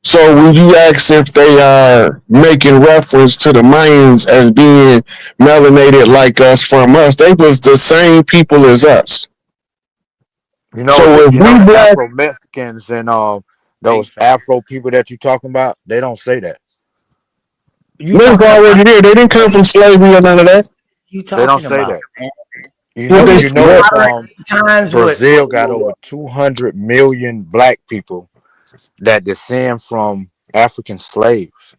So when you ask if they are making reference to the Mayans as being melanated like us from us, they was the same people as us. So if You know we the black, Afro Mexicans and Big those fact. Afro people that you talking about, they don't say that. You they was talking about already there. They didn't come from slavery or none of that. you They don't talking say about, that. man? What they You know Times Brazil got over 200 million black people that descend from African slaves,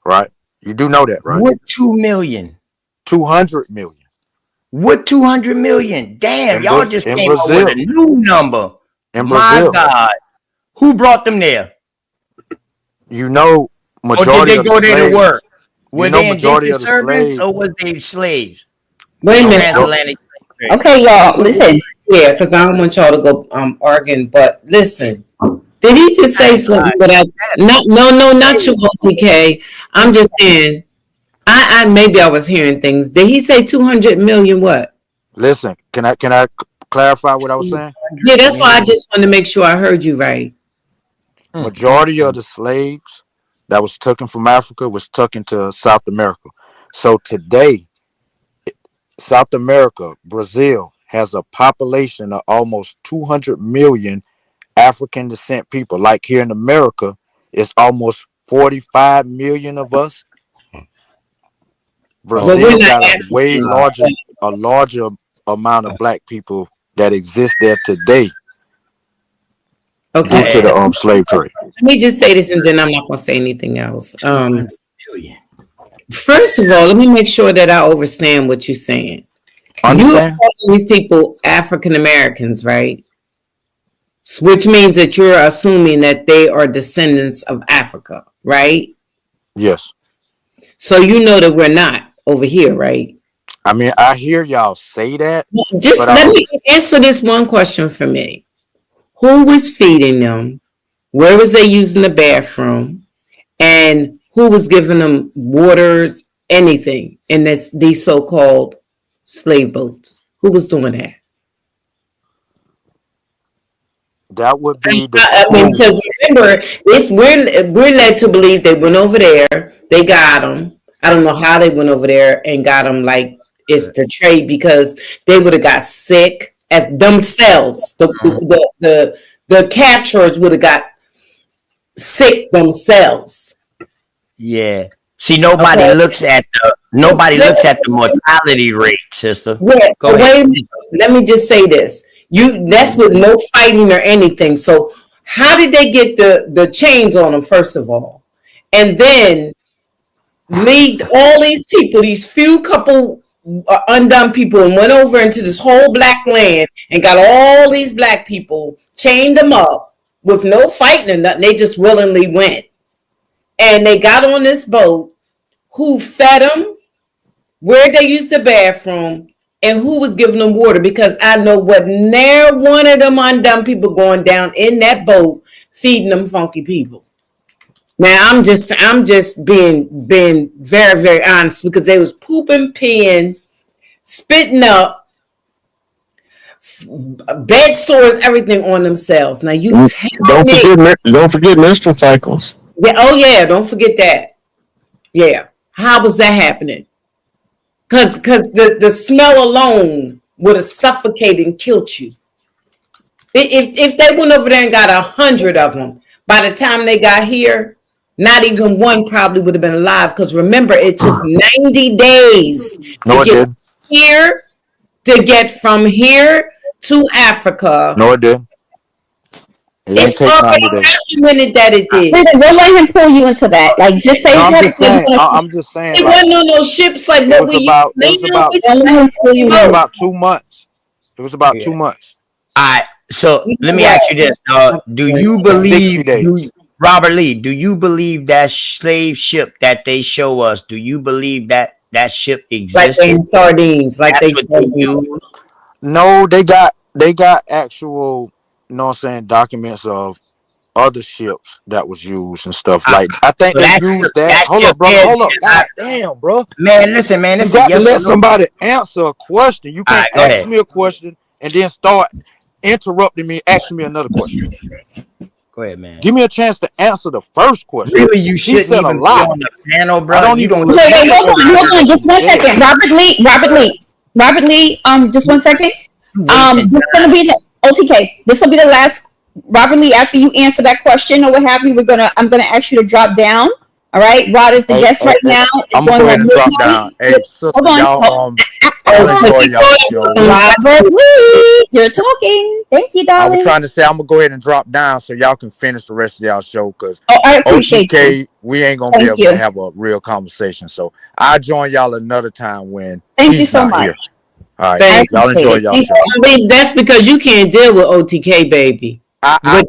right? You do know that, right? what 2 million? 200 million What 200 million? Damn, y'all just In came up with a Brazil. new number. In My Brazil. God. Who brought them there? You know Or did majority they of the go there to work? slaves. You Were know they majority indentured of the servants slaves. or was they slaves? Wait a minute. Major, Transatlantic Okay, y'all, listen. Yeah, because I don't want y'all to go arguing. But listen, did he just say something? But not you, OTK. I'm just saying. I maybe I was hearing things. Did he say 200 million? What? Listen, can I clarify what I was saying? Yeah, that's why I just wanted to make sure I heard you right. Majority of the slaves that was taken from Africa was taken to South America. So today, South America, Brazil, has a population of almost 200 million African descent people. Like here in America, it's almost 45 million of us. Brazil got a way larger amount of black people that exist there today due to the slave trade. Let me just say this, and then I'm not going to say anything else. First of all, let me make sure that I understand what you're saying. Understand? You are calling these people African Americans, right? Which means that you're assuming that they are descendants of Africa, right? Yes. So you know that we're not over here, right? I mean, I hear y'all say that. Just let me answer this one question for me. Who was feeding them? Where was they using the bathroom? And who was giving them waters, anything in these so-called slave boats? Who was doing that? That would be the I mean, because remember, we're led to believe they went over there, they got them. I don't know how they went over there and got them like it's portrayed, because they would have got sick as themselves. The capturers would have got sick themselves. Yeah. See, nobody looks at the mortality rate, sister. Yeah. Go ahead. Let me just say this. That's with no fighting or anything. So how did they get the chains on them, first of all? And then lead all these people, these few couple undone people, and went over into this whole black land and got all these black people, chained them up with no fighting or nothing. They just willingly went. And they got on this boat. Who fed them? Where they used the bathroom? And who was giving them water? Because I know what near one of them undone people going down in that boat feeding them funky people. Now I'm just being very, very honest, because they was pooping, peeing, spitting up, bed sores, everything on themselves. Now you tell me. Don't forget menstrual cycles. Yeah, oh yeah, don't forget that. Yeah, how was that happening? Because the smell alone would have suffocated and killed you. If they went over there and got 100 of them, by the time they got here, not even one probably would have been alive. Because remember, it took 90 days to get from here to Africa. No, it didn't. It's already documented that it did. We'll let him pull you into that. Like, just say. I'm just saying. It wasn't no ships like what we. It was about 2 months. It was about 2 months. All right. So let me ask you this: do you believe, Robert Lee? Do you believe that slave ship that they show us? Do you believe that ship exists? Like in sardines, like that's what they use? No, they got actual, you know what I'm saying, documents of other ships that was used and stuff. Like, I think they used that. Hold up, bro. Hold up. God damn, bro. Man, listen. You got to let somebody answer a question. You can't ask me a question and then start interrupting me, asking me another question. Go ahead, man. Give me a chance to answer the first question. Really, you shouldn't even be on the panel, bro. Wait, hold on, just 1 second. Robert Lee, just 1 second. This is gonna be the OTK. This will be the last. Robert Lee, after you answer that question or what have you, I'm gonna ask you to drop down. All right, Rod is the guest right now. I'm going to go ahead and drop down. Hey, sister, y'all, Robert Lee, you're talking. Thank you, darling. I was trying to say I'm gonna go ahead and drop down so y'all can finish the rest of y'all show, because I appreciate OTK, we ain't gonna be able to have a real conversation. So I'll join y'all another time when Thank you so much. Here. All right, y'all enjoy y'all show. I mean, that's because you can't deal with OTK, baby. I